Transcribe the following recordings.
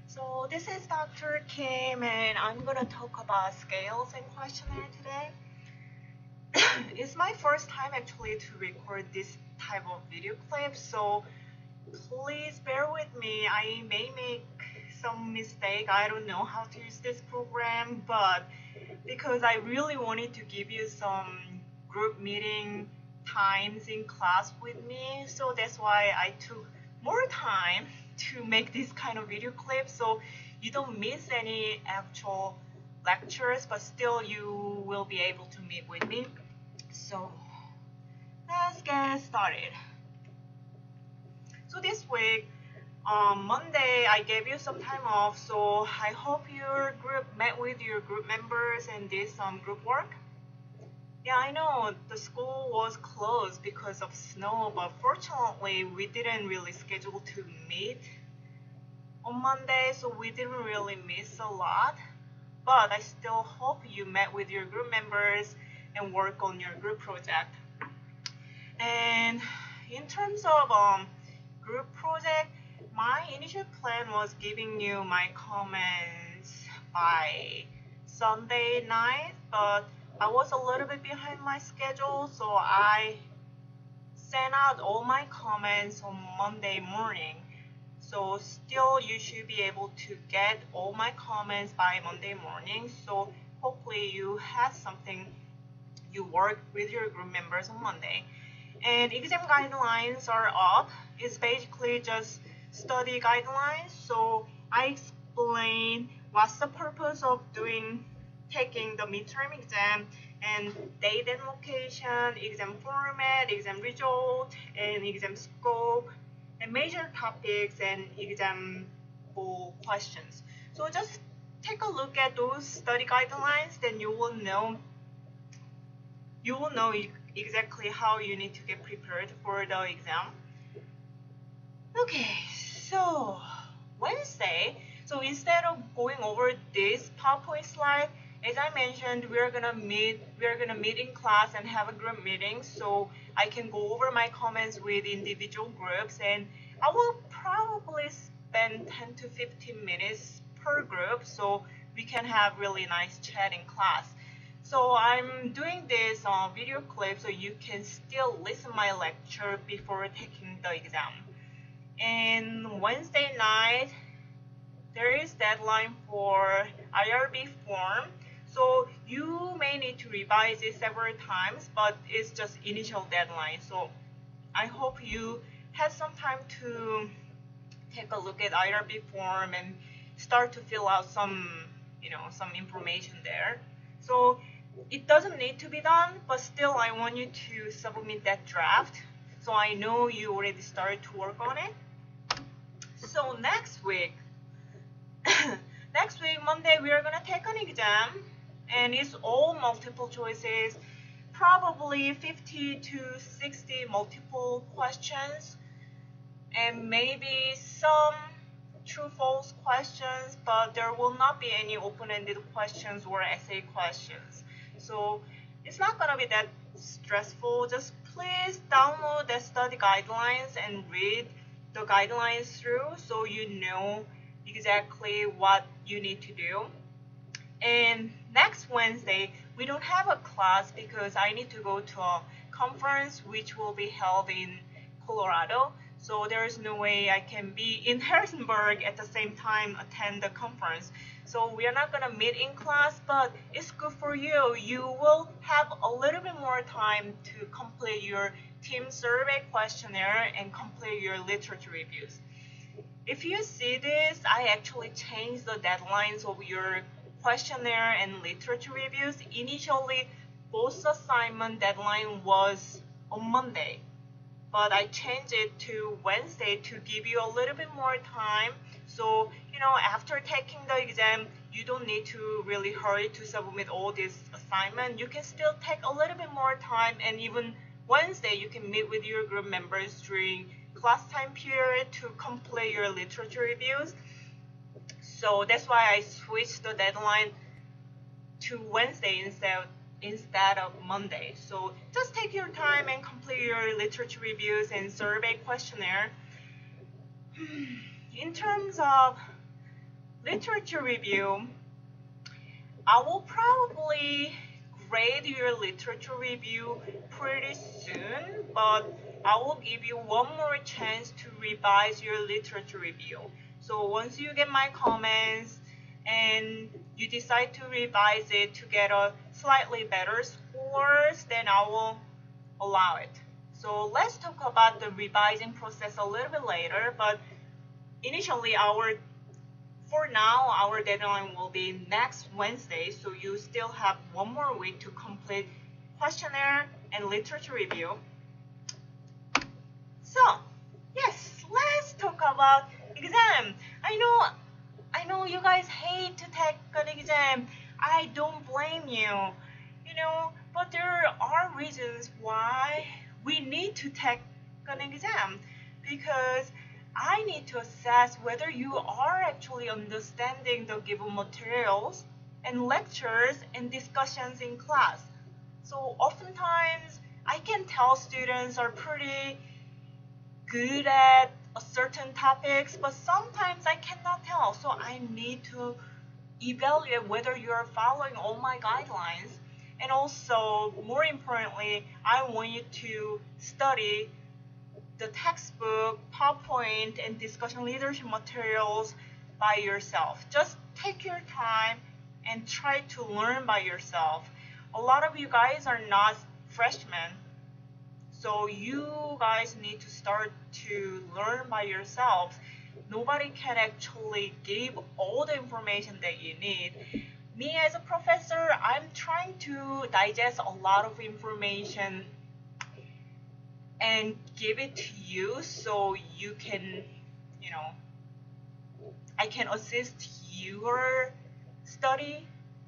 So this is Dr. Kim and I'm gonna talk about scales and questionnaire today. It's my first time actually to record this type of video clip, so please bear with me. I may make some mistake. I don't know how to use this program, but because I really wanted to give you some group meeting times in class with me, so that's why I took more time to make this kind of video clip so you don't miss any actual lectures, but still you will be able to meet with me. So let's get started. So this week, on Monday, I gave you some time off, so I hope your group met with your group members and did some group work. Yeah, I know the school was closed because of snow, but fortunately, we didn't really schedule to meet on Monday, so we didn't really miss a lot. But I still hope you met with your group members and work on your group project. And in terms of group project, my initial plan was giving you my comments by Sunday night, but I was a little bit behind my schedule, so I sent out all my comments on Monday morning. So still you should be able to get all my comments by Monday morning. So hopefully you had something you work with your group members on Monday. And exam guidelines are up. It's basically just study guidelines. So I explain what's the purpose of taking the midterm exam and date and location, exam format, exam result, and exam scope, and major topics and example questions. So just take a look at those study guidelines, then you will know exactly how you need to get prepared for the exam. Okay, so Wednesday, so instead of going over this PowerPoint slide, as I mentioned, we're gonna meet in class and have a group meeting, so I can go over my comments with individual groups, and I will probably spend 10 to 15 minutes per group, so we can have really nice chat in class. So I'm doing this video clip so you can still listen my lecture before taking the exam. And Wednesday night, there is deadline for IRB form. So you may need to revise it several times, but it's just initial deadline. So I hope you had some time to take a look at IRB form and start to fill out some information there. So it doesn't need to be done, but still I want you to submit that draft so I know you already started to work on it. So next week, Monday, we are gonna take an exam, and it's all multiple choices, probably 50 to 60 multiple questions, and maybe some true-false questions, but there will not be any open-ended questions or essay questions. So it's not gonna be that stressful. Just please download the study guidelines and read the guidelines through so you know exactly what you need to do. And next Wednesday, we don't have a class because I need to go to a conference which will be held in Colorado. So there is no way I can be in Harrisonburg at the same time attend the conference. So we are not gonna meet in class, but it's good for you. You will have a little bit more time to complete your team survey questionnaire and complete your literature reviews. If you see this, I actually changed the deadlines of your questionnaire and literature reviews. Initially, both assignment deadline was on Monday, but I changed it to Wednesday to give you a little bit more time. So, after taking the exam, you don't need to really hurry to submit all this assignment. You can still take a little bit more time, and even Wednesday, you can meet with your group members during class time period to complete your literature reviews. So that's why I switched the deadline to Wednesday instead of Monday. So just take your time and complete your literature reviews and survey questionnaire. In terms of literature review, I will probably grade your literature review pretty soon, but I will give you one more chance to revise your literature review. So once you get my comments and you decide to revise it to get a slightly better scores, then I will allow it. So let's talk about the revising process a little bit later, but initially for now, our deadline will be next Wednesday, so you still have one more week to complete questionnaire and literature review. So, yes, let's talk about exam. I know you guys hate to take an exam. I don't blame you, but there are reasons why we need to take an exam because I need to assess whether you are actually understanding the given materials and lectures and discussions in class. So oftentimes I can tell students are pretty good at a certain topics, but sometimes I cannot tell. So I need to evaluate whether you are following all my guidelines. And also, more importantly, I want you to study the textbook, PowerPoint, and discussion leadership materials by yourself. Just take your time and try to learn by yourself. A lot of you guys are not freshmen, so you guys need to start to learn by yourselves. Nobody can actually give all the information that you need. Me as a professor, I'm trying to digest a lot of information and give it to you so you can, I can assist your study,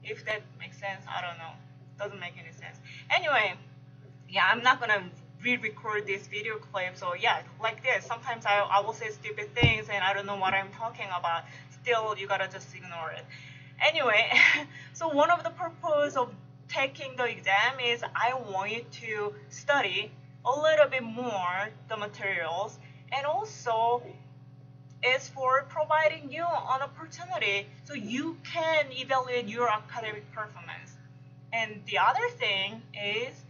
if that makes sense. I don't know. Doesn't make any sense. Anyway, yeah, I'm not gonna re-record this video clip. So yeah, like this. Sometimes I will say stupid things and I don't know what I'm talking about. Still, you gotta just ignore it. Anyway, so one of the purpose of taking the exam is I want you to study a little bit more the materials, and also is for providing you an opportunity so you can evaluate your academic performance. And the other thing is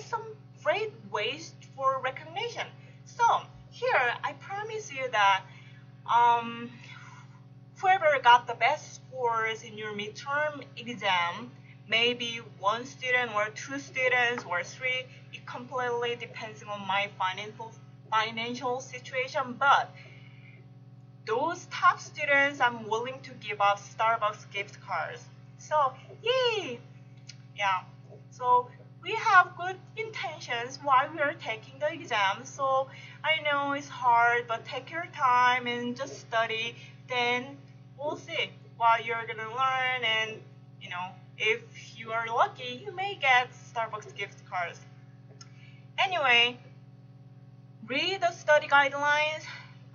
some great ways for recognition. So here I promise you that um, whoever got the best scores in your midterm exam, maybe one student or two students or three, it completely depends on my financial situation, but those top students, I'm willing to give up Starbucks gift cards. So, yay! Yeah. So we have good intentions while we are taking the exam. So I know it's hard, but take your time and just study. Then we'll see what you're gonna learn, and if you are lucky, you may get Starbucks gift cards. Anyway, read the study guidelines.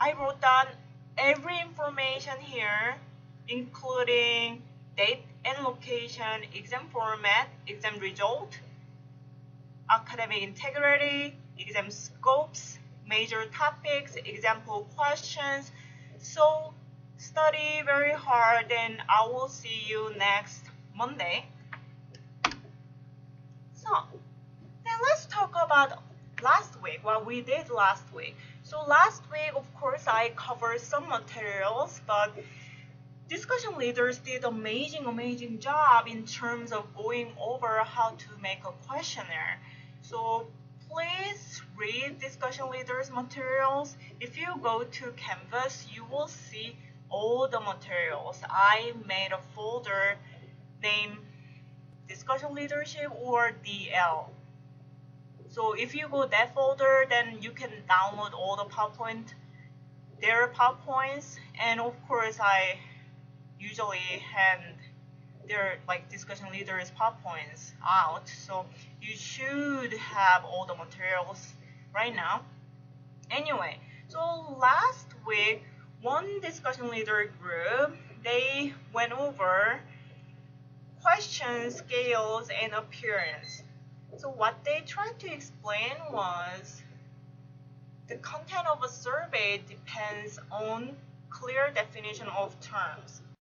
I wrote down every information here, including date and location, exam format, exam result, academic integrity, exam scopes, major topics, example questions. So study very hard, and I will see you next Monday. So then let's talk about last week, what we did last week. So last week, of course, I covered some materials, but discussion leaders did amazing job in terms of going over how to make a questionnaire. So please read discussion leaders materials. If you go to Canvas, you will see all the materials. I made a folder named discussion leadership or DL. So if you go that folder, then you can download all the their PowerPoints, and of course I usually hand their discussion leaders PowerPoints out. So you should have all the materials right now. Anyway, so last week, one discussion leader group, they went over question scales and appearance. So what they tried to explain was the content of a survey depends on clear definition of terms.